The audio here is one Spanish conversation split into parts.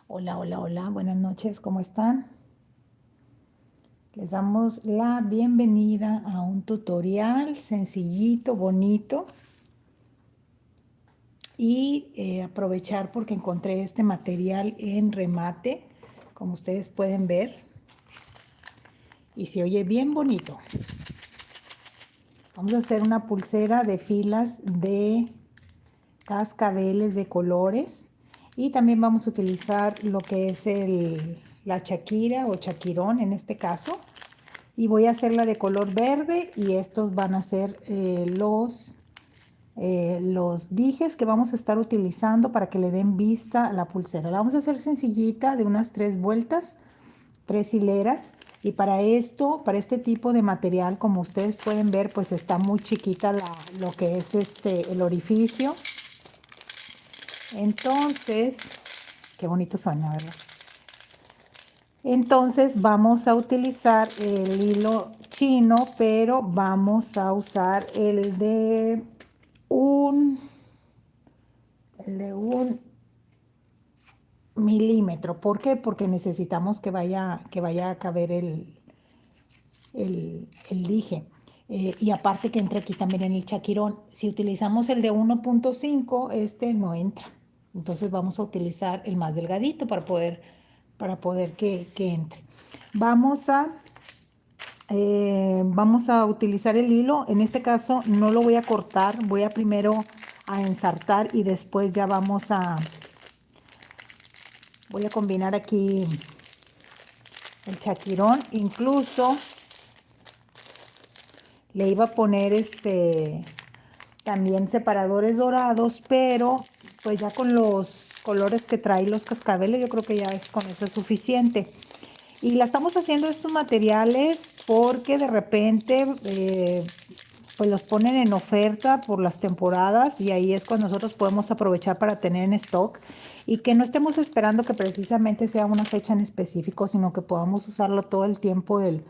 Hola, hola, hola, buenas noches, ¿cómo están? Les damos la bienvenida a un tutorial sencillito, bonito y aprovechar porque encontré este material en remate, como ustedes pueden ver, y se oye bien bonito. Vamos a hacer una pulsera de filas de cascabeles de colores y también vamos a utilizar lo que es la chaquira o chaquirón en este caso. Y voy a hacerla de color verde y estos van a ser los dijes que vamos a estar utilizando para que le den vista a la pulsera. La vamos a hacer sencillita de unas 3 vueltas, 3 hileras. Y para esto, para este tipo de material, como ustedes pueden ver, pues está muy chiquita lo que es el orificio. Entonces, qué bonito suena, ¿verdad? Entonces vamos a utilizar el hilo chino, pero vamos a usar un, el de 1 milímetro. ¿Por qué? Porque necesitamos que vaya a caber el dije. Y aparte que entre aquí también en el chaquirón. Si utilizamos el de 1.5, este no entra. Entonces vamos a utilizar el más delgadito para poder que entre. Vamos a utilizar el hilo. En este caso no lo voy a cortar, voy a primero a ensartar y después ya voy a combinar aquí el chaquirón. Incluso le iba a poner también separadores dorados, pero pues ya con los colores que trae los cascabeles yo creo que ya con eso es suficiente. Y la estamos haciendo estos materiales porque de repente pues los ponen en oferta por las temporadas y ahí es cuando nosotros podemos aprovechar para tener en stock y que no estemos esperando que precisamente sea una fecha en específico, sino que podamos usarlo todo el tiempo del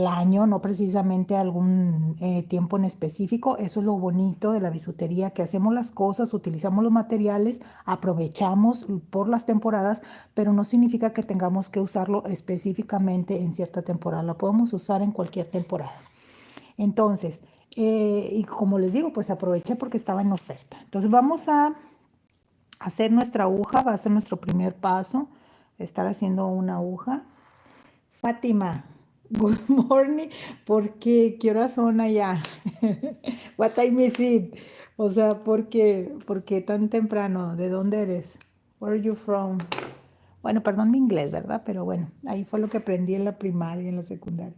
año, no precisamente algún tiempo en específico. Eso es lo bonito de la bisutería, que hacemos las cosas, utilizamos los materiales, aprovechamos por las temporadas, pero no significa que tengamos que usarlo específicamente en cierta temporada. Lo podemos usar en cualquier temporada. Entonces, y como les digo, pues aproveché porque estaba en oferta. Entonces vamos a hacer nuestra aguja, va a ser nuestro primer paso, estar haciendo una aguja. Fátima, good morning, porque qué horas son allá? What time is it? O sea, ¿por qué tan temprano? ¿De dónde eres? Where are you from? Bueno, perdón mi inglés, ¿verdad? Pero bueno, ahí fue lo que aprendí en la primaria y en la secundaria.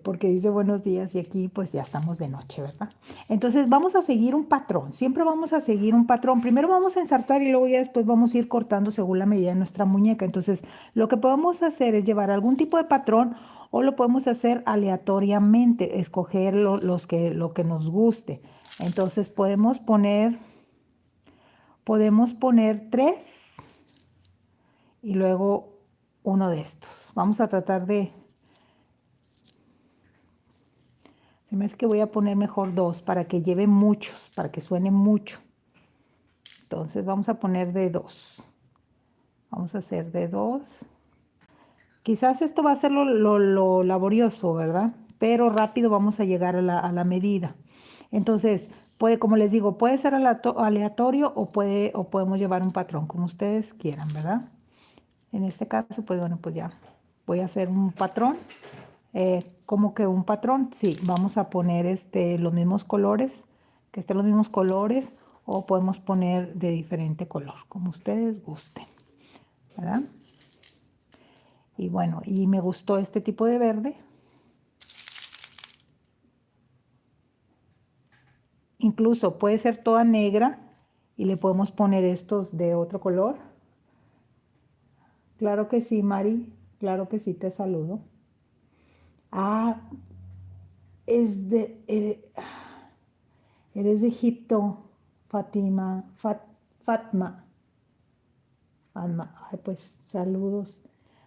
Porque dice buenos días y aquí pues ya estamos de noche, ¿verdad? Entonces vamos a seguir un patrón, siempre vamos a seguir un patrón. Primero vamos a ensartar y luego ya después vamos a ir cortando según la medida de nuestra muñeca. Entonces lo que podemos hacer es llevar algún tipo de patrón o lo podemos hacer aleatoriamente, escoger lo que nos guste. Entonces podemos poner 3 y luego uno de estos. Vamos a tratar de... Se me hace que voy a poner mejor 2 para que lleve muchos, para que suene mucho. Entonces vamos a poner de 2. Vamos a hacer de 2. Quizás esto va a ser lo laborioso, ¿verdad? Pero rápido vamos a llegar a la medida. Entonces, como les digo, puede ser aleatorio o podemos llevar un patrón, como ustedes quieran, ¿verdad? En este caso, pues bueno, pues ya voy a hacer un patrón. ¿Cómo que un patrón? Sí, vamos a poner los mismos colores, que estén los mismos colores, o podemos poner de diferente color, como ustedes gusten, ¿verdad? Y bueno, y me gustó este tipo de verde. Incluso puede ser toda negra y le podemos poner estos de otro color. Claro que sí, Mari, claro que sí, te saludo. Ah, eres de Egipto, Fátima, Fatma. Fatma. Ay, pues saludos.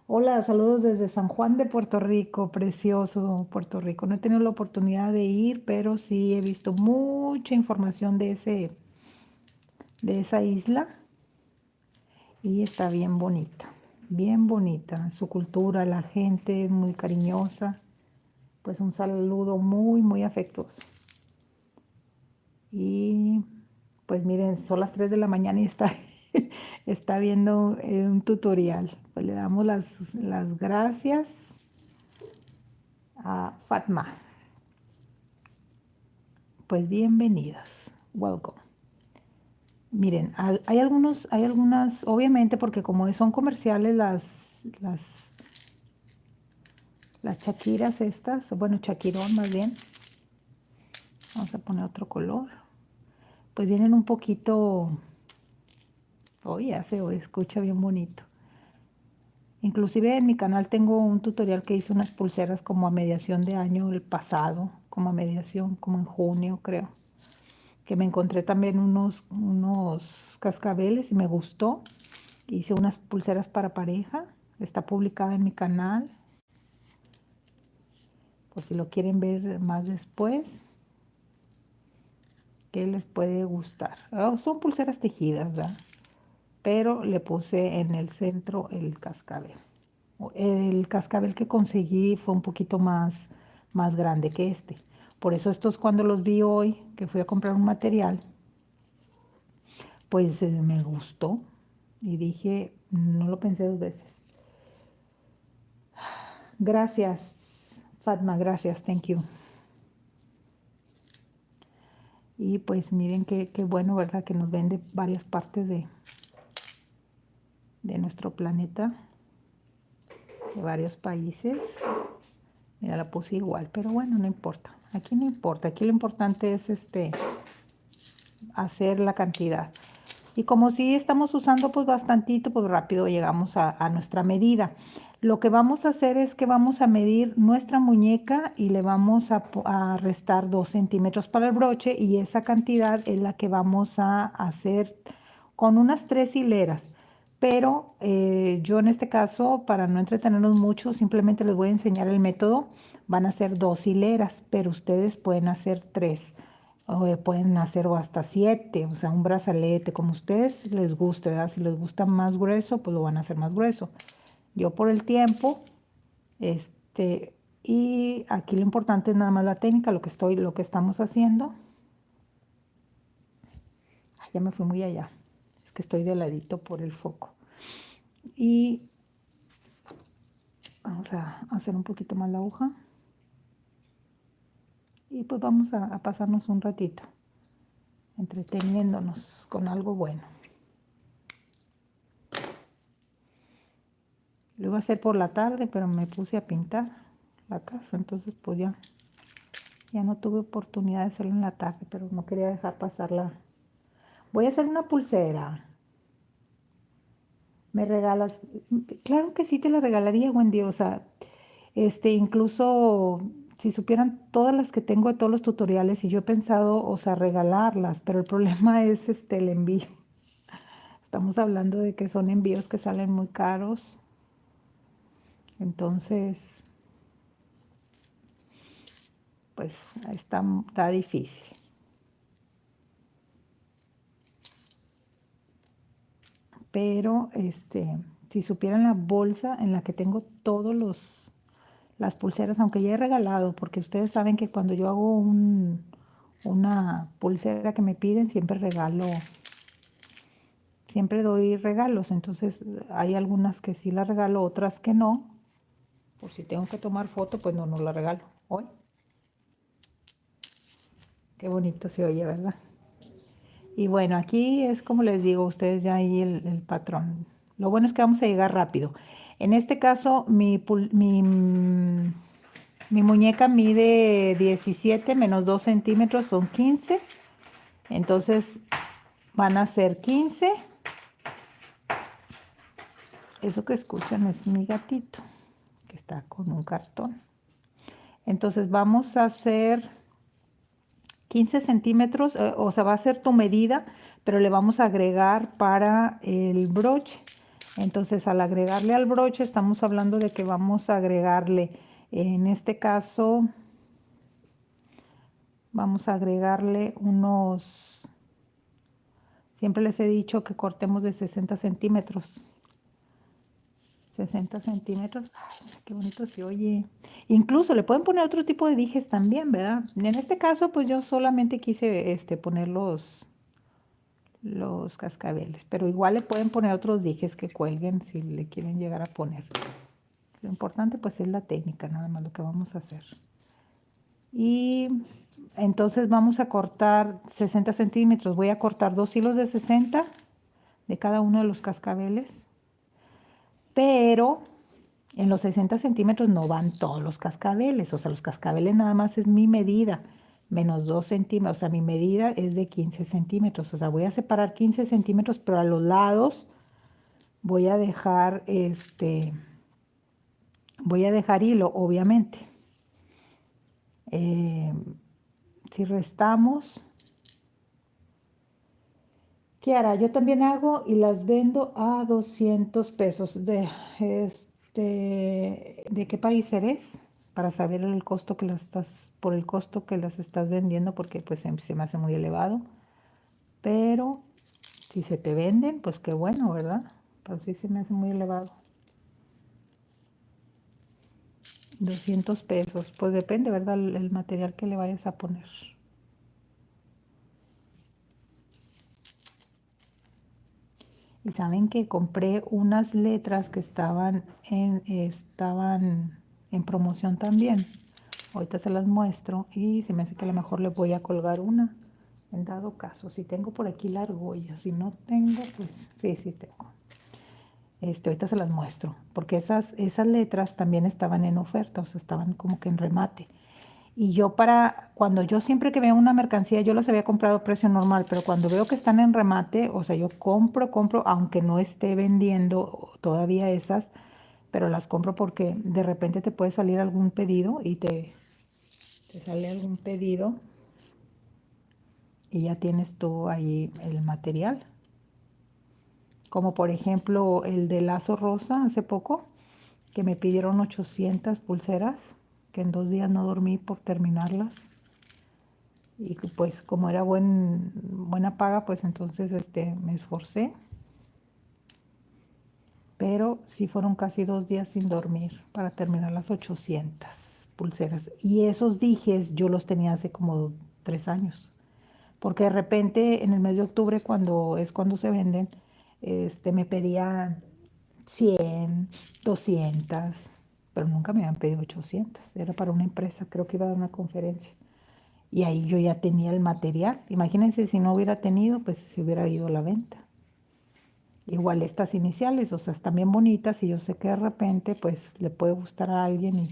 Hola, saludos desde San Juan de Puerto Rico, precioso Puerto Rico. No he tenido la oportunidad de ir, pero sí he visto mucha información de esa isla. y está bien bonita. Su cultura, la gente es muy cariñosa. Pues un saludo muy, muy afectuoso. Y pues miren, son las 3 de la mañana y está, está viendo un tutorial. Pues le damos las gracias a Fatma. Pues bienvenidas. Welcome. Miren, hay algunas, obviamente, porque como son comerciales las Shakiras estas, bueno, Shakirón más bien. Vamos a poner otro color. Pues vienen un poquito, ya se escucha bien bonito. Inclusive en mi canal tengo un tutorial que hice unas pulseras como a mediación de año el pasado, como a mediación, como en junio creo. Que me encontré también unos cascabeles y me gustó. Hice unas pulseras para pareja. Está publicada en mi canal. Por si lo quieren ver más después. Que les puede gustar. Son pulseras tejidas, ¿verdad? Pero le puse en el centro el cascabel. El cascabel que conseguí fue un poquito más grande que este. Por eso estos cuando los vi hoy, que fui a comprar un material, pues me gustó y dije, no lo pensé dos veces. Gracias, Fatma, gracias, thank you. Y pues miren qué bueno, ¿verdad? Que nos ven de varias partes de nuestro planeta, de varios países. Mira, la puse igual, pero bueno, no importa. Aquí no importa, aquí lo importante es hacer la cantidad. Y como si estamos usando pues bastantito, pues rápido llegamos a nuestra medida. Lo que vamos a hacer es que vamos a medir nuestra muñeca y le vamos a restar 2 centímetros para el broche y esa cantidad es la que vamos a hacer con unas 3 hileras. Pero yo en este caso, para no entretenernos mucho, simplemente les voy a enseñar el método. Van a ser 2 hileras, pero ustedes pueden hacer 3 o pueden hacer hasta 7, o sea, un brazalete, como a ustedes les guste, ¿verdad? Si les gusta más grueso, pues lo van a hacer más grueso. Yo por el tiempo, y aquí lo importante es nada más la técnica, lo que estamos haciendo. Ay, ya me fui muy allá, es que estoy de ladito por el foco. Y vamos a hacer un poquito más la aguja. Y pues vamos a pasarnos un ratito, entreteniéndonos con algo bueno. Lo iba a hacer por la tarde, pero me puse a pintar la casa, entonces pues ya no tuve oportunidad de hacerlo en la tarde, pero no quería dejar pasarla. Voy a hacer una pulsera. ¿Me regalas? Claro que sí te la regalaría, Wendy. O sea, incluso si supieran todas las que tengo de todos los tutoriales y yo he pensado, o sea, regalarlas, pero el problema es el envío. Estamos hablando de que son envíos que salen muy caros. Entonces, pues está difícil. Pero si supieran la bolsa en la que tengo todos las pulseras, aunque ya he regalado, porque ustedes saben que cuando yo hago una pulsera que me piden, siempre doy regalos. Entonces hay algunas que sí las regalo, otras que no. Por si tengo que tomar foto, pues no la regalo hoy. Qué bonito se oye, ¿verdad? Y bueno, aquí es como les digo, ustedes ya ahí el patrón. Lo bueno es que vamos a llegar rápido. En este caso, mi muñeca mide 17 menos 2 centímetros, son 15. Entonces van a ser 15. Eso que escuchan es mi gatito, que está con un cartón. Entonces vamos a hacer 15 centímetros, o sea, va a ser tu medida, pero le vamos a agregar para el broche. Entonces, al agregarle al broche, estamos hablando de que vamos a agregarle, en este caso, vamos a agregarle unos Siempre les he dicho que cortemos de 60 centímetros. 60 centímetros. Ay, mira qué bonito se oye. Incluso le pueden poner otro tipo de dijes también, ¿verdad? En este caso, pues yo solamente quise poner los cascabeles, pero igual le pueden poner otros dijes que cuelguen si le quieren llegar a poner. Lo importante pues es la técnica, nada más lo que vamos a hacer. Y entonces vamos a cortar 60 centímetros. Voy a cortar 2 hilos de 60 de cada uno de los cascabeles, pero en los 60 centímetros no van todos los cascabeles, o sea, los cascabeles nada más es mi medida, menos 2 centímetros, o sea, mi medida es de 15 centímetros, o sea, voy a separar 15 centímetros, pero a los lados voy a dejar, voy a dejar hilo, obviamente. Si restamos, ¿qué hará? Yo también hago y las vendo a 200 pesos. ¿De qué país eres? Para saber el costo que las estás, por el costo que las estás vendiendo, porque pues se me hace muy elevado. Pero si se te venden, pues qué bueno, ¿verdad? Pero sí se me hace muy elevado. 200 pesos, pues depende, ¿verdad? El material que le vayas a poner. Y saben que compré unas letras que estaban en promoción también. Ahorita se las muestro y se me hace que a lo mejor le voy a colgar una. En dado caso, si tengo por aquí la argolla, si no tengo, pues sí tengo. Ahorita se las muestro, porque esas letras también estaban en oferta, o sea, estaban como que en remate. Y cuando yo siempre que veo una mercancía, yo las había comprado a precio normal, pero cuando veo que están en remate, o sea, yo compro, aunque no esté vendiendo todavía esas, pero las compro porque de repente te puede salir algún pedido y te sale algún pedido y ya tienes tú ahí el material. Como por ejemplo el de lazo rosa hace poco, que me pidieron 800 pulseras, que en 2 días no dormí por terminarlas. Y pues como era buena paga, pues entonces me esforcé. Pero sí fueron casi 2 días sin dormir para terminar las 800 pulseras. Y esos dijes yo los tenía hace como 3 años. Porque de repente en el mes de octubre, cuando se venden, me pedían 100, 200, pero nunca me habían pedido 800. Era para una empresa, creo que iba a dar una conferencia. Y ahí yo ya tenía el material. Imagínense si no hubiera tenido, pues se hubiera ido a la venta. Igual estas iniciales, o sea, están bien bonitas y yo sé que de repente pues le puede gustar a alguien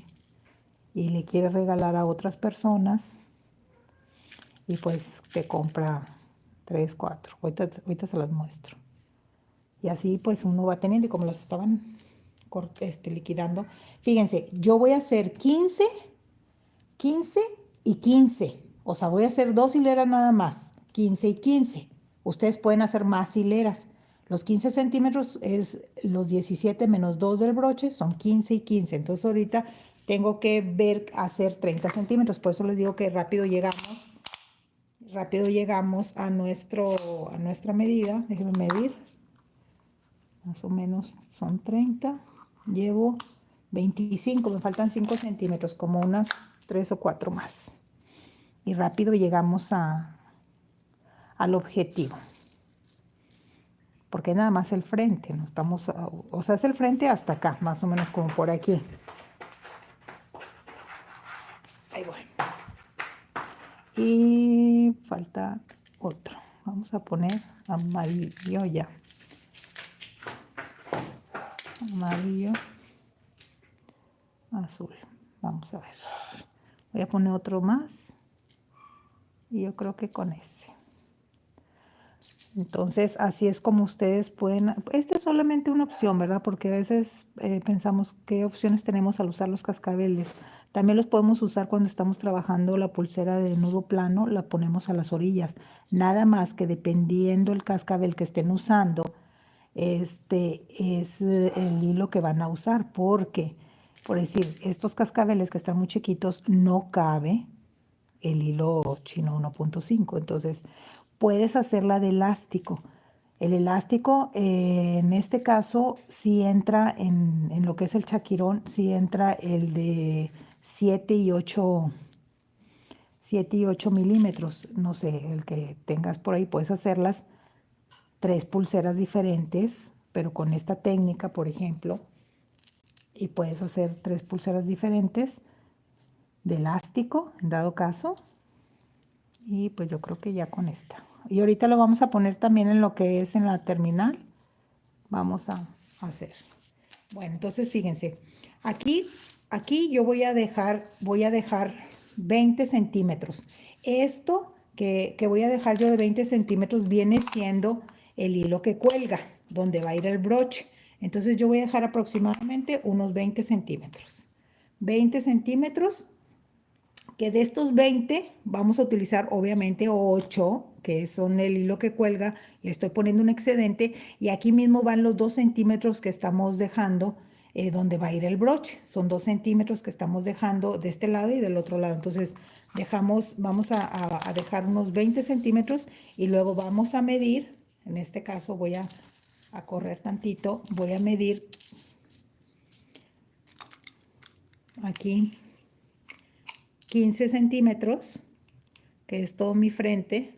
y le quiere regalar a otras personas y pues te compra 3, 4. Ahorita se las muestro. Y así pues uno va teniendo y como las estaban liquidando. Fíjense, yo voy a hacer 15, 15 y 15. O sea, voy a hacer 2 hileras nada más, 15 y 15. Ustedes pueden hacer más hileras. Los 15 centímetros es los 17 menos 2 del broche, son 15 y 15. Entonces ahorita tengo que hacer 30 centímetros. Por eso les digo que rápido llegamos a nuestra medida. Déjenme medir. Más o menos son 30. Llevo 25, me faltan 5 centímetros, como unas 3 o 4 más. Y rápido llegamos al objetivo. Porque nada más el frente, no estamos, o sea, es el frente hasta acá, más o menos como por aquí. Ahí voy. Y falta otro. Vamos a poner amarillo ya. Amarillo, azul. Vamos a ver. Voy a poner otro más. Y yo creo que con ese. Entonces, así es como ustedes pueden. Esta es solamente una opción, ¿verdad? Porque a veces pensamos qué opciones tenemos al usar los cascabeles. También los podemos usar cuando estamos trabajando la pulsera de nudo plano, la ponemos a las orillas. Nada más que dependiendo el cascabel que estén usando, este es el hilo que van a usar. Porque, por decir, estos cascabeles que están muy chiquitos, no cabe el hilo chino 1.5. Entonces, puedes hacerla de elástico, El elástico, en este caso, sí entra en lo que es el chaquirón, sí entra el de 7 y 8, 7 y 8 milímetros. No sé, el que tengas por ahí, puedes hacerlas 3 pulseras diferentes, pero con esta técnica, por ejemplo, y puedes hacer 3 pulseras diferentes de elástico, en dado caso, y pues yo creo que ya con esta. Y ahorita lo vamos a poner también en lo que es en la terminal. Vamos a hacer. Bueno, entonces fíjense, aquí yo voy a dejar 20 centímetros. Esto que voy a dejar yo de 20 centímetros viene siendo el hilo que cuelga, donde va a ir el broche. Entonces yo voy a dejar aproximadamente unos 20 centímetros. 20 centímetros, que de estos 20 vamos a utilizar obviamente 8, que son el hilo que cuelga, le estoy poniendo un excedente y aquí mismo van los 2 centímetros que estamos dejando donde va a ir el broche. Son 2 centímetros que estamos dejando de este lado y del otro lado. Entonces vamos a dejar unos 20 centímetros y luego vamos a medir. En este caso voy a correr tantito, voy a medir aquí 15 centímetros, que es todo mi frente,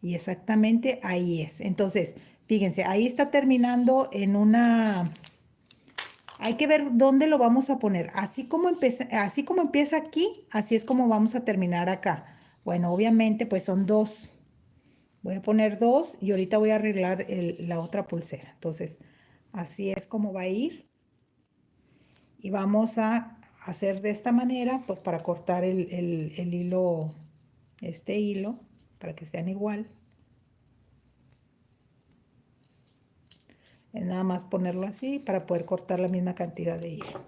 y exactamente ahí es. Entonces, fíjense, ahí está terminando en una... Hay que ver dónde lo vamos a poner. Así como empieza aquí, así es como vamos a terminar acá. Bueno, obviamente, pues son 2. Voy a poner 2 y ahorita voy a arreglar la otra pulsera. Entonces, así es como va a ir. Y vamos a hacer de esta manera, pues para cortar el hilo, este hilo, para que sean igual. Es nada más ponerlo así para poder cortar la misma cantidad de hilo.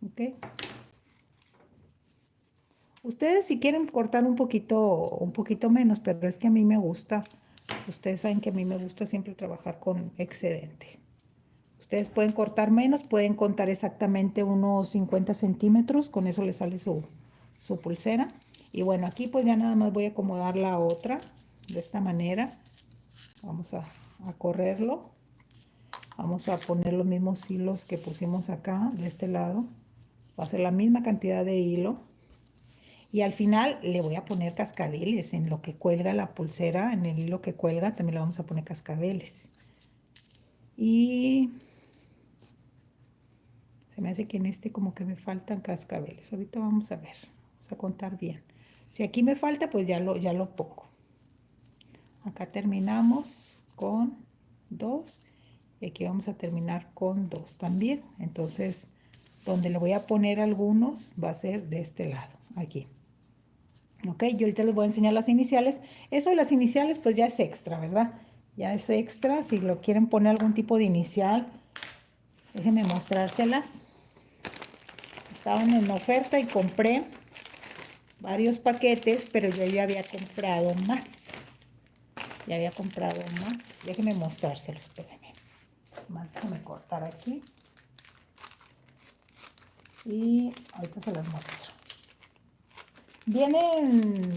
¿Ok? Ustedes si quieren cortar un poquito menos, pero es que a mí me gusta. Ustedes saben que a mí me gusta siempre trabajar con excedente. Ustedes pueden cortar menos, pueden contar exactamente unos 50 centímetros, con eso les sale su pulsera. Y bueno, aquí pues ya nada más voy a acomodar la otra de esta manera. Vamos a correrlo. Vamos a poner los mismos hilos que pusimos acá, de este lado. Va a ser la misma cantidad de hilo. Y al final le voy a poner cascabeles en lo que cuelga la pulsera, en el hilo que cuelga también le vamos a poner cascabeles. Y se me hace que en este como que me faltan cascabeles. Ahorita vamos a ver, vamos a contar bien. Si aquí me falta, pues ya lo pongo. Acá terminamos con 2 y aquí vamos a terminar con 2 también. Entonces, donde le voy a poner algunos va a ser de este lado, aquí. Ok, yo ahorita les voy a enseñar las iniciales. Eso de las iniciales pues ya es extra, ¿verdad? Ya es extra. Si lo quieren poner algún tipo de inicial, déjenme mostrárselas. Estaban en oferta y compré varios paquetes, pero yo ya había comprado más. Ya había comprado más. Déjenme mostrárselos, espérenme. Más déjenme cortar aquí. Y ahorita se las muestro. Vienen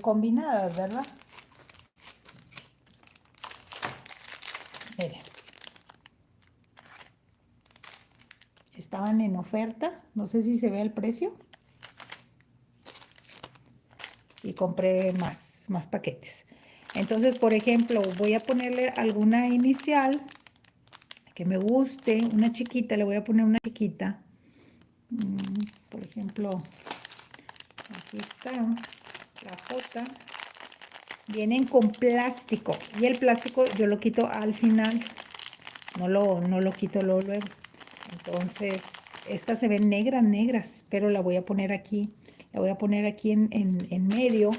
combinadas, ¿verdad? Miren. Estaban en oferta. No sé si se ve el precio. Y compré más paquetes. Entonces, por ejemplo, voy a ponerle alguna inicial que me guste, una chiquita, le voy a poner una chiquita. Por ejemplo, aquí está la J. Vienen con plástico y el plástico yo lo quito al final, no lo quito luego. Entonces, estas se ven negras, pero la voy a poner aquí. La voy a poner aquí en medio,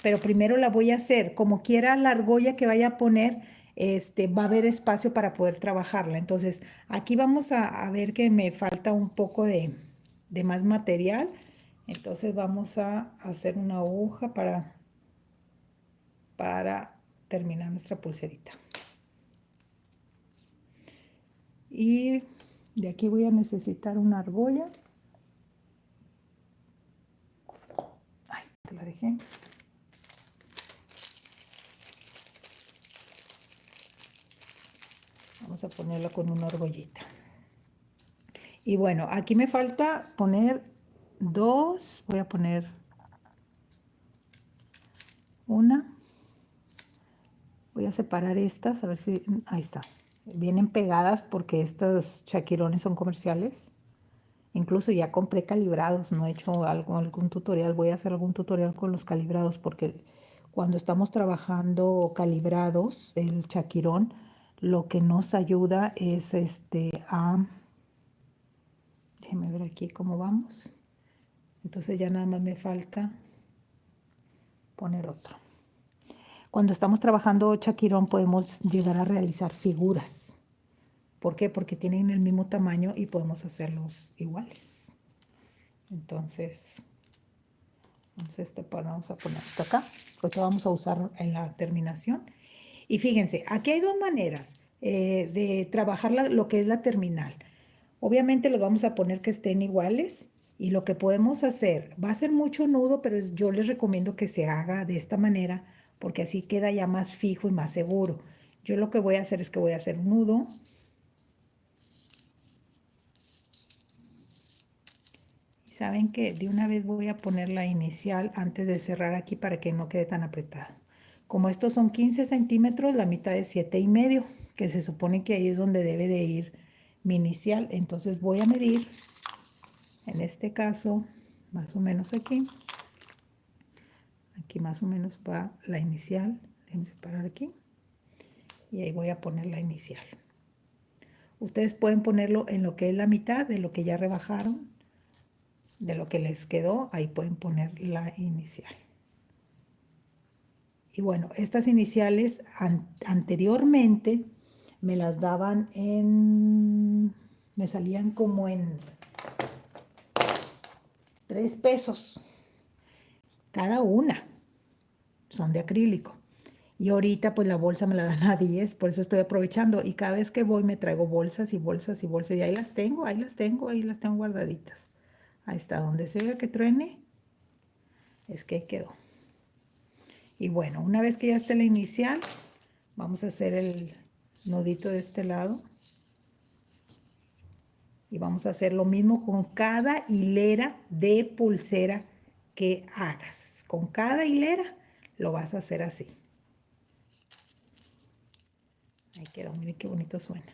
pero primero la voy a hacer. Como quiera la argolla que vaya a poner, va a haber espacio para poder trabajarla. Entonces, aquí vamos a ver que me falta un poco de más material. Entonces, vamos a hacer una aguja para terminar nuestra pulserita. Y de aquí voy a necesitar una argolla. Ay, te la dejé. Vamos a ponerla con una argollita. Y bueno, aquí me falta poner dos. Voy a poner una. Voy a separar estas, a ver si... Ahí está. Vienen pegadas porque estos chaquirones son comerciales. Incluso ya compré calibrados, no he hecho algún tutorial. Voy a hacer algún tutorial con los calibrados porque cuando estamos trabajando calibrados, el chaquirón, lo que nos ayuda es déjenme ver aquí cómo vamos. Entonces ya nada más me falta poner otro. Cuando estamos trabajando chaquirón podemos llegar a realizar figuras. ¿Por qué? Porque tienen el mismo tamaño y podemos hacerlos iguales. Entonces, vamos a poner esto acá, porque vamos a usar en la terminación. Y fíjense, aquí hay dos maneras de trabajar lo que es la terminal. Obviamente les vamos a poner que estén iguales y lo que podemos hacer, va a ser mucho nudo, pero yo les recomiendo que se haga de esta manera porque así queda ya más fijo y más seguro. Yo lo que voy a hacer es que voy a hacer un nudo. Y saben que de una vez voy a poner la inicial antes de cerrar aquí para que no quede tan apretado. Como estos son 15 centímetros, la mitad es 7,5, que se supone que ahí es donde debe de ir mi inicial. Entonces voy a medir, en este caso, más o menos aquí. Aquí más o menos va la inicial. Déjenme separar aquí. Y ahí voy a poner la inicial. Ustedes pueden ponerlo en lo que es la mitad de lo que ya rebajaron, de lo que les quedó. Ahí pueden poner la inicial. Y bueno, estas iniciales anteriormente me las daban me salían como en 3 pesos cada una. Son de acrílico. Y ahorita pues la bolsa me la dan a 10, por eso estoy aprovechando. Y cada vez que voy me traigo bolsas y bolsas y bolsas. Y ahí las tengo, ahí las tengo, ahí las tengo guardaditas. Ahí está, donde se vea que truene, es que ahí quedó. Y bueno, una vez que ya esté la inicial, vamos a hacer el nudito de este lado. Y vamos a hacer lo mismo con cada hilera de pulsera que hagas. Con cada hilera lo vas a hacer así. Ahí quedó, miren qué bonito suena.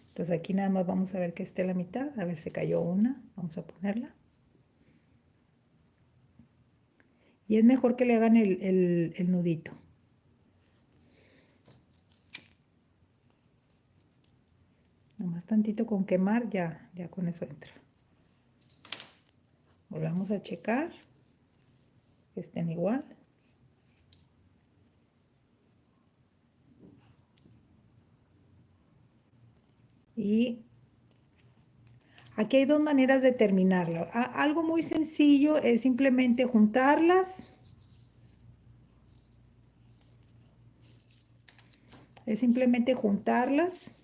Entonces aquí nada más vamos a ver que esté la mitad. A ver, se cayó una. Vamos a ponerla. Y es mejor que le hagan el nudito. Nomás tantito con quemar, ya con eso entra. Volvamos a checar que estén igual. Y aquí hay dos maneras de terminarlo. Algo muy sencillo es simplemente juntarlas. Es simplemente juntarlas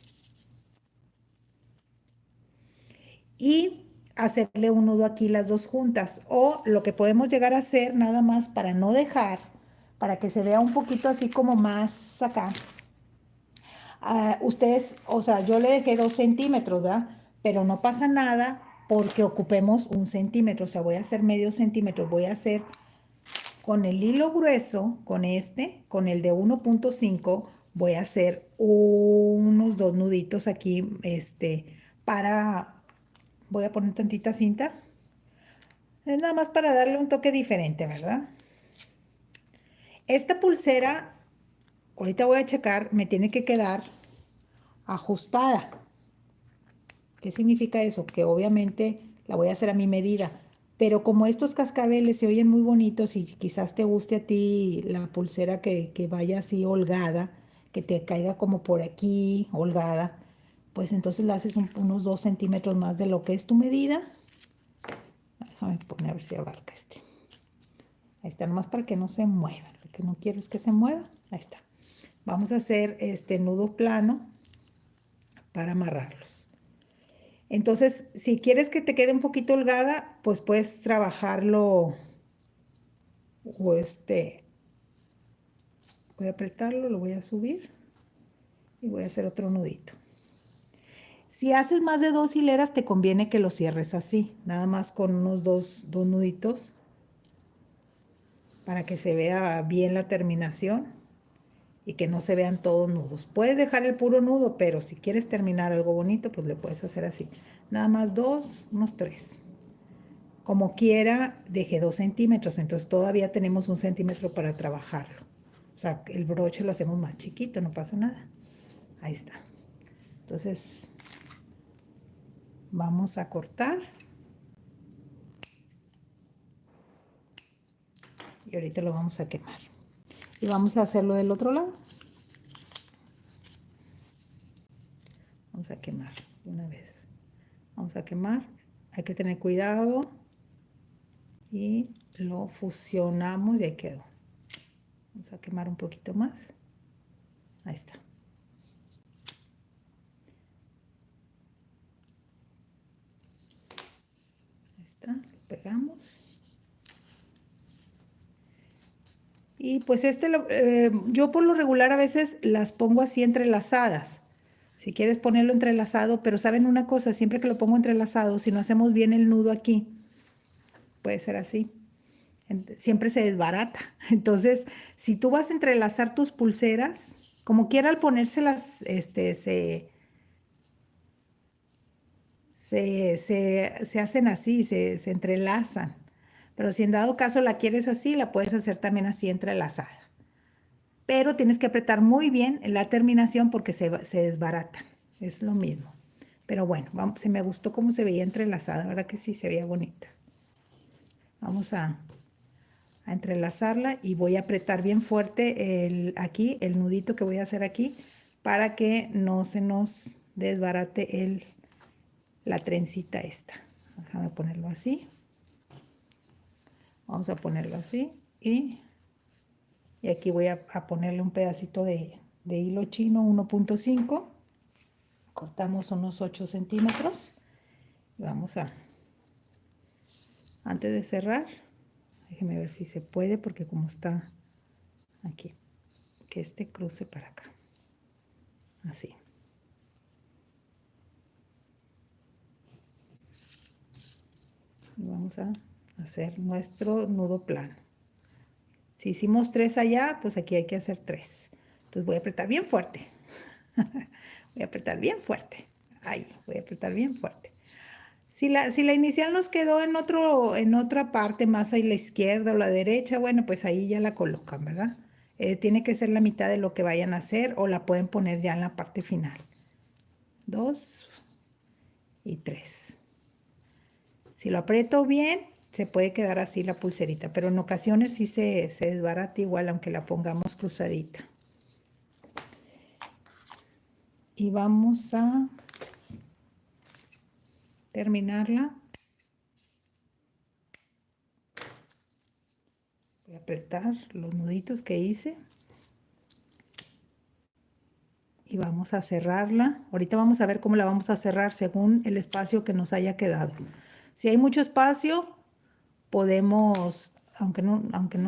y hacerle un nudo aquí las dos juntas. O lo que podemos llegar a hacer nada más para no dejar, para que se vea un poquito así como más acá. Ustedes, o sea, yo le dejé 2 centímetros, ¿verdad? Pero no pasa nada porque ocupemos 1 centímetro. O sea, voy a hacer medio centímetro. Voy a hacer con el hilo grueso, con el de 1,5, voy a hacer unos 2 nuditos aquí, voy a poner tantita cinta. Es nada más para darle un toque diferente, ¿verdad? Esta pulsera, ahorita voy a checar, me tiene que quedar ajustada. ¿Qué significa eso? Que obviamente la voy a hacer a mi medida. Pero como estos cascabeles se oyen muy bonitos y quizás te guste a ti la pulsera que vaya así holgada, que te caiga como por aquí holgada, pues entonces la haces unos 2 centímetros más de lo que es tu medida. Déjame poner a ver si abarca este. Ahí está, nomás para que no se mueva. Lo que no quiero es que se mueva. Ahí está. Vamos a hacer este nudo plano para amarrarlos. Entonces, si quieres que te quede un poquito holgada, pues puedes trabajarlo o voy a apretarlo, lo voy a subir y voy a hacer otro nudito. Si haces más de 2 hileras, te conviene que lo cierres así, nada más con unos dos nuditos para que se vea bien la terminación y que no se vean todos nudos. Puedes dejar el puro nudo, pero si quieres terminar algo bonito, pues le puedes hacer así. Nada más 2, unos 3. Como quiera, dejé 2 centímetros, entonces todavía tenemos 1 centímetro para trabajarlo. O sea, el broche lo hacemos más chiquito, no pasa nada. Ahí está. Entonces, vamos a cortar. Y ahorita lo vamos a quemar. Y vamos a hacerlo del otro lado. Vamos a quemar de una vez. Vamos a quemar. Hay que tener cuidado. Y lo fusionamos y ahí quedó. Vamos a quemar un poquito más. Ahí está. Ahí está. Lo pegamos. Y pues yo por lo regular a veces las pongo así entrelazadas. Si quieres ponerlo entrelazado, pero saben una cosa, siempre que lo pongo entrelazado, si no hacemos bien el nudo aquí, puede ser así, siempre se desbarata. Entonces, si tú vas a entrelazar tus pulseras, como quiera al ponérselas, se hacen así, se entrelazan. Pero si en dado caso la quieres así, la puedes hacer también así entrelazada. Pero tienes que apretar muy bien la terminación porque se desbarata. Es lo mismo. Pero bueno, se me gustó cómo se veía entrelazada, ¿verdad que sí? Se veía bonita. Vamos a entrelazarla y voy a apretar bien fuerte aquí, el nudito que voy a hacer aquí, para que no se nos desbarate la trencita esta. Déjame ponerlo así. Vamos a ponerlo así y aquí voy a ponerle un pedacito de hilo chino 1.5. Cortamos unos 8 centímetros y vamos antes de cerrar, déjenme ver si se puede, porque como está aquí, que este cruce para acá, así. Y vamos a hacer nuestro nudo plano. Si hicimos 3 allá, pues aquí hay que hacer 3. Entonces voy a apretar bien fuerte. Voy a apretar bien fuerte. Ahí, voy a apretar bien fuerte. Si la inicial nos quedó en otra parte, más a la izquierda o la derecha, bueno, pues ahí ya la colocan, ¿verdad? Tiene que ser la mitad de lo que vayan a hacer o la pueden poner ya en la parte final. 2 y 3. Si lo aprieto bien, se puede quedar así la pulserita, pero en ocasiones sí se desbarata igual, aunque la pongamos cruzadita. Y vamos a terminarla. Voy a apretar los nuditos que hice. Y vamos a cerrarla. Ahorita vamos a ver cómo la vamos a cerrar según el espacio que nos haya quedado. Si hay mucho espacio, podemos, aunque no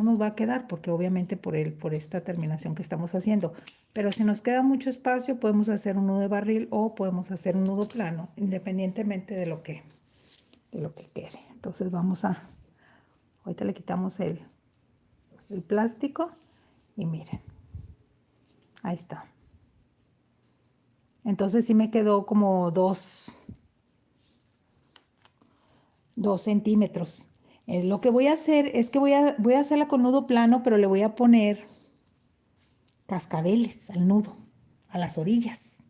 nos va a quedar, porque obviamente por esta terminación que estamos haciendo, pero si nos queda mucho espacio, podemos hacer un nudo de barril o podemos hacer un nudo plano, independientemente de lo que quede. Entonces ahorita le quitamos el plástico y miren, ahí está. Entonces sí me quedó como 2 centímetros. Lo que voy a hacer es que voy a hacerla con nudo plano, pero le voy a poner cascabeles al nudo, a las orillas.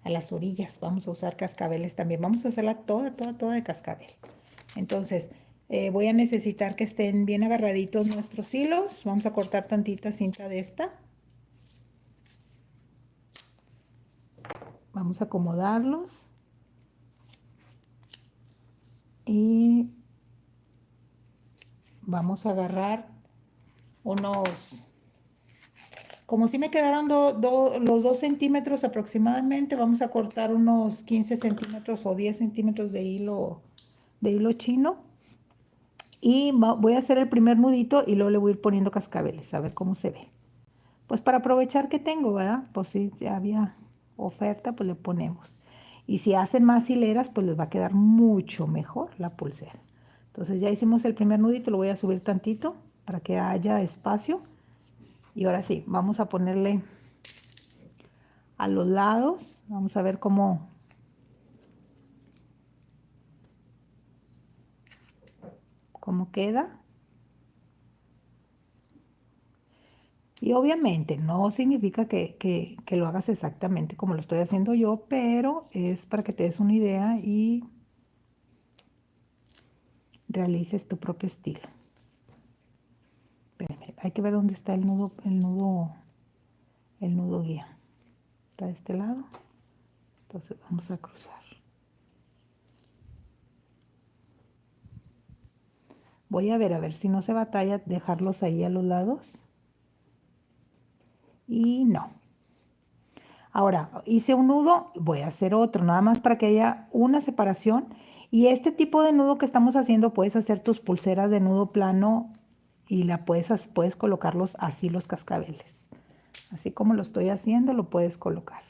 A las orillas vamos a usar cascabeles también. Vamos a hacerla toda de cascabel. Entonces, voy a necesitar que estén bien agarraditos nuestros hilos. Vamos a cortar tantita cinta de esta. Vamos a acomodarlos. Y vamos a agarrar como si me quedaron los 2 centímetros aproximadamente, vamos a cortar unos 15 centímetros o 10 centímetros de hilo chino. Y voy a hacer el primer nudito y luego le voy a ir poniendo cascabeles, a ver cómo se ve. Pues para aprovechar que tengo, ¿verdad? Pues si había oferta, pues le ponemos. Y si hacen más hileras, pues les va a quedar mucho mejor la pulsera. Entonces ya hicimos el primer nudito, lo voy a subir tantito para que haya espacio. Y ahora sí, vamos a ponerle a los lados. Vamos a ver cómo queda. Y obviamente no significa que lo hagas exactamente como lo estoy haciendo yo, pero es para que te des una idea y realices tu propio estilo. Espérenme, hay que ver dónde está el nudo guía. Está de este lado. Entonces vamos a cruzar. Voy a ver si no se batalla dejarlos ahí a los lados. Y no. Ahora, hice un nudo, voy a hacer otro, nada más para que haya una separación. Y este tipo de nudo que estamos haciendo, puedes hacer tus pulseras de nudo plano y puedes colocarlos así los cascabeles. Así como lo estoy haciendo, lo puedes colocar.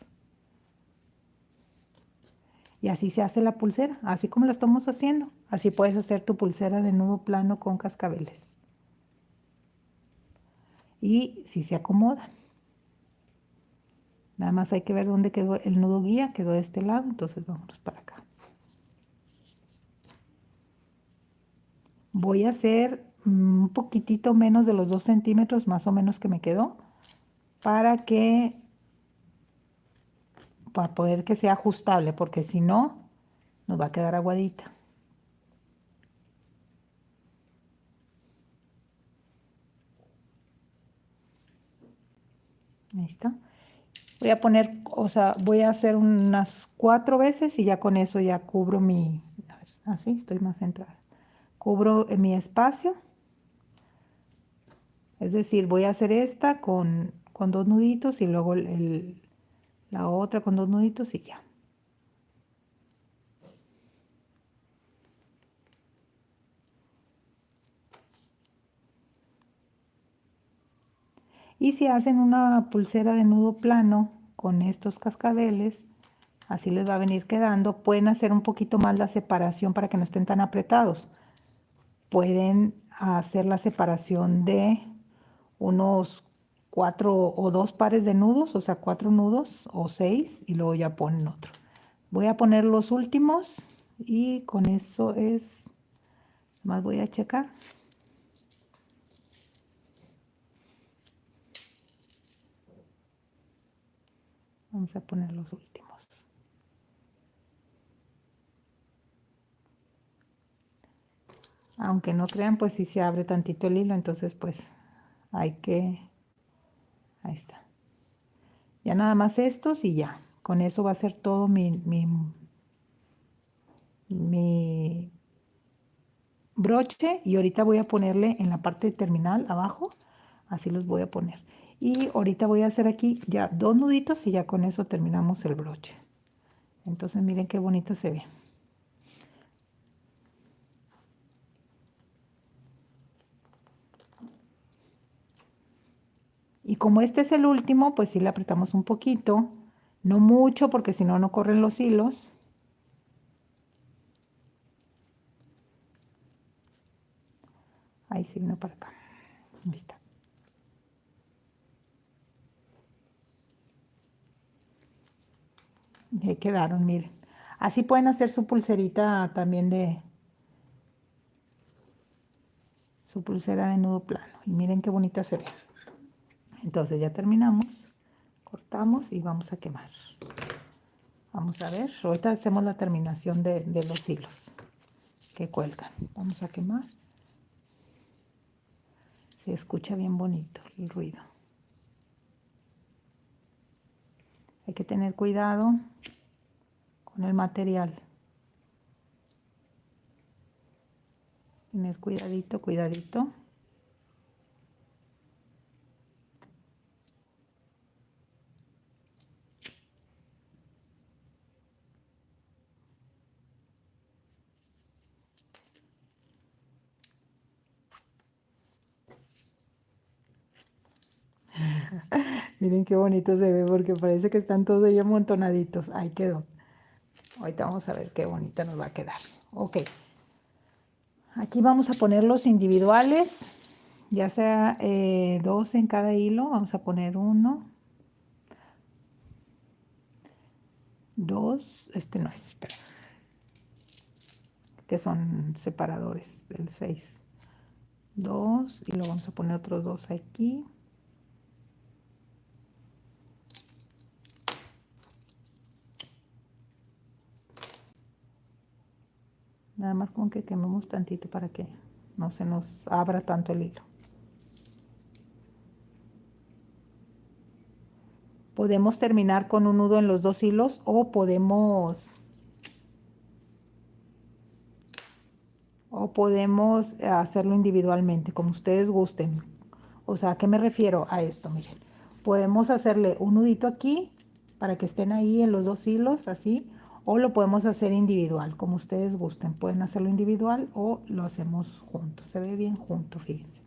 Y así se hace la pulsera, así como la estamos haciendo. Así puedes hacer tu pulsera de nudo plano con cascabeles. Y si se acomodan. Nada más hay que ver dónde quedó el nudo guía, quedó de este lado, entonces vámonos para acá. Voy a hacer un poquitito menos de los 2 centímetros más o menos que me quedó para poder que sea ajustable, porque si no, nos va a quedar aguadita. Ahí está. Voy a poner, o sea, voy a hacer unas 4 veces y ya con eso ya cubro a ver, así estoy más centrada. Cubro mi espacio. Es decir, voy a hacer esta con 2 nuditos y luego la otra con 2 nuditos y ya. Y si hacen una pulsera de nudo plano con estos cascabeles, así les va a venir quedando. Pueden hacer un poquito más la separación para que no estén tan apretados. Pueden hacer la separación de unos 4 o 2 pares de nudos, o sea, 4 nudos o 6 y luego ya ponen otro. Voy a poner los últimos y con eso es, más voy a checar. Vamos a poner los últimos. Aunque no crean, pues sí se abre tantito el hilo, entonces pues ahí está. Ya nada más estos y ya. Con eso va a ser todo mi broche y ahorita voy a ponerle en la parte terminal abajo, así los voy a poner. Y ahorita voy a hacer aquí ya 2 nuditos y ya con eso terminamos el broche. Entonces miren qué bonito se ve. Y como este es el último, pues sí le apretamos un poquito, no mucho porque si no, no corren los hilos. Ahí sí vino para acá. Ahí está. Y ahí quedaron, miren. Así pueden hacer su pulserita también su pulsera de nudo plano. Y miren qué bonita se ve. Entonces ya terminamos. Cortamos y vamos a quemar. Vamos a ver. Ahorita hacemos la terminación de los hilos que cuelgan. Vamos a quemar. Se escucha bien bonito el ruido. Hay que tener cuidado con el material. Tener cuidadito, cuidadito. Miren qué bonito se ve porque parece que están todos ahí amontonaditos. Ahí quedó. Ahorita vamos a ver qué bonita nos va a quedar. Ok. Aquí vamos a poner los individuales, ya sea 2 en cada hilo. Vamos a poner 1, 2, este no es, espera, que son separadores del 6. 2 y luego vamos a poner otros 2 aquí. Nada más como que quememos tantito para que no se nos abra tanto el hilo. Podemos terminar con un nudo en los 2 hilos o podemos hacerlo individualmente, como ustedes gusten. O sea, ¿a qué me refiero a esto? Miren, podemos hacerle un nudito aquí para que estén ahí en los 2 hilos, así, o lo podemos hacer individual, como ustedes gusten. Pueden hacerlo individual o lo hacemos juntos. Se ve bien junto, fíjense.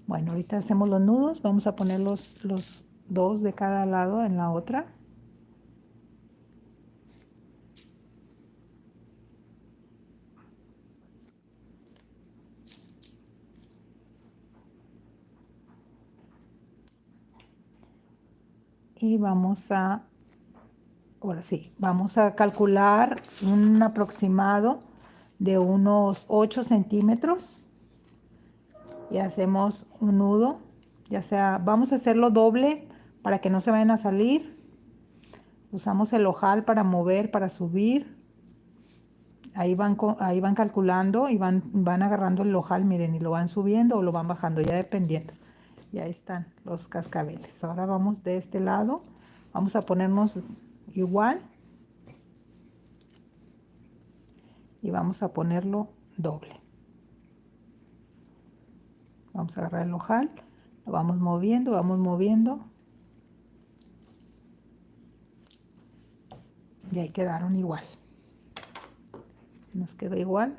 Bueno, ahorita hacemos los nudos. Vamos a poner los 2 de cada lado en la otra. Y ahora sí, vamos a calcular un aproximado de unos 8 centímetros y hacemos un nudo, ya sea, vamos a hacerlo doble para que no se vayan a salir. Usamos el ojal para mover, para subir. Ahí van calculando y van agarrando el ojal, miren, y lo van subiendo o lo van bajando, ya dependiendo. Y ahí están los cascabeles. Ahora vamos de este lado, vamos a ponernos igual y vamos a ponerlo doble. Vamos a agarrar el ojal, lo vamos moviendo, y ahí quedaron igual. Nos quedó igual.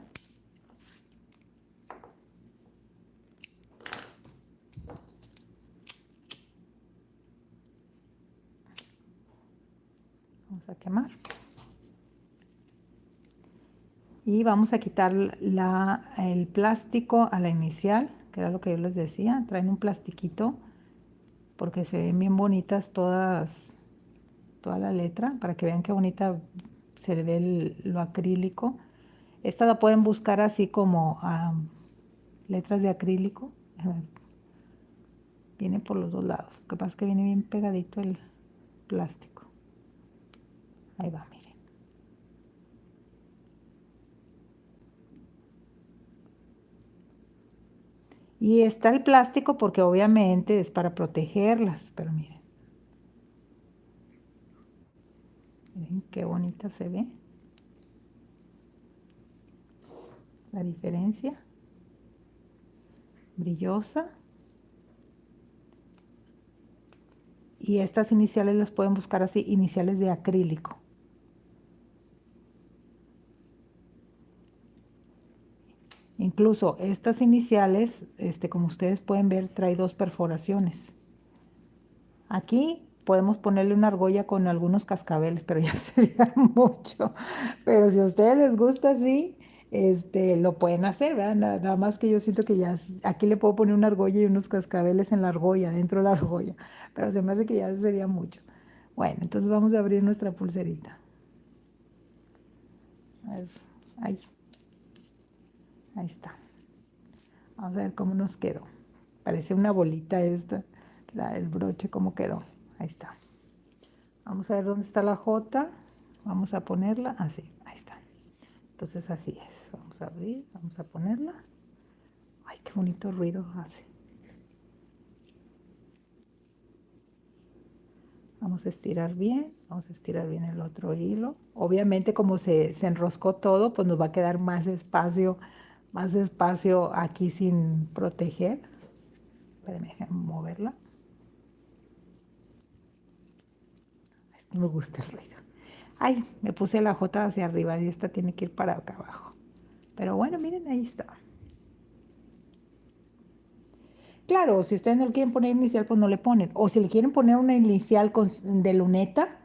Vamos a quemar. Y vamos a quitar el plástico a la inicial, que era lo que yo les decía. Traen un plastiquito porque se ven bien bonitas toda la letra, para que vean qué bonita se ve lo acrílico. Esta la pueden buscar así como letras de acrílico. Viene por los dos lados. Lo que pasa es que viene bien pegadito el plástico. Ahí va, miren. Y está el plástico porque obviamente es para protegerlas, pero miren. Miren qué bonita se ve. La diferencia. Brillosa. Y estas iniciales las pueden buscar así, iniciales de acrílico. Incluso estas iniciales, como ustedes pueden ver, trae 2 perforaciones. Aquí podemos ponerle una argolla con algunos cascabeles, pero ya sería mucho. Pero si a ustedes les gusta así, lo pueden hacer, ¿verdad? Nada más que yo siento que ya aquí le puedo poner una argolla y unos cascabeles en la argolla, dentro de la argolla. Pero se me hace que ya sería mucho. Bueno, entonces vamos a abrir nuestra pulserita. A ver, ahí está. Vamos a ver cómo nos quedó. Parece una bolita esta, el broche, cómo quedó. Ahí está. Vamos a ver dónde está la J. Vamos a ponerla así. Ahí está. Entonces así es. Vamos a abrir, vamos a ponerla. Ay, qué bonito ruido hace. Vamos a estirar bien. Vamos a estirar bien el otro hilo. Obviamente como se enroscó todo, pues nos va a quedar más espacio aquí sin proteger. Espérenme, déjenme moverla. Me gusta el ruido. Ay, me puse la J hacia arriba y esta tiene que ir para acá abajo. Pero bueno, miren, ahí está. Claro, si ustedes no le quieren poner inicial, pues no le ponen. O si le quieren poner una inicial de luneta,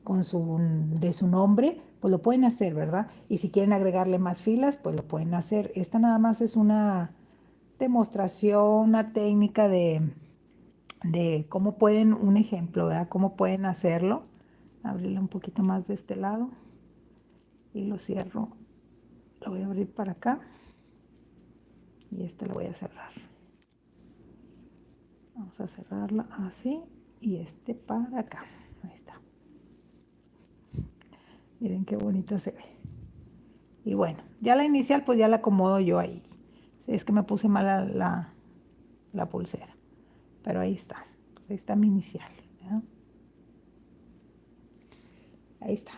de su nombre, pues lo pueden hacer, ¿verdad? Y si quieren agregarle más filas, pues lo pueden hacer. Esta nada más es una demostración, una técnica de cómo pueden, un ejemplo, ¿verdad? Cómo pueden hacerlo. Abrirle un poquito más de este lado y lo cierro. Lo voy a abrir para acá y este lo voy a cerrar. Vamos a cerrarla así y este para acá. Ahí está. Miren qué bonita se ve. Y bueno, ya la inicial pues ya la acomodo yo ahí. Sí, es que me puse mal la pulsera. Pero ahí está. Pues ahí está mi inicial, ¿verdad? Ahí está.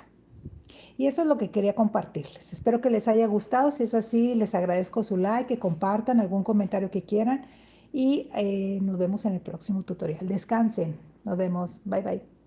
Y eso es lo que quería compartirles. Espero que les haya gustado. Si es así, les agradezco su like, que compartan algún comentario que quieran. Y nos vemos en el próximo tutorial. Descansen. Nos vemos. Bye bye.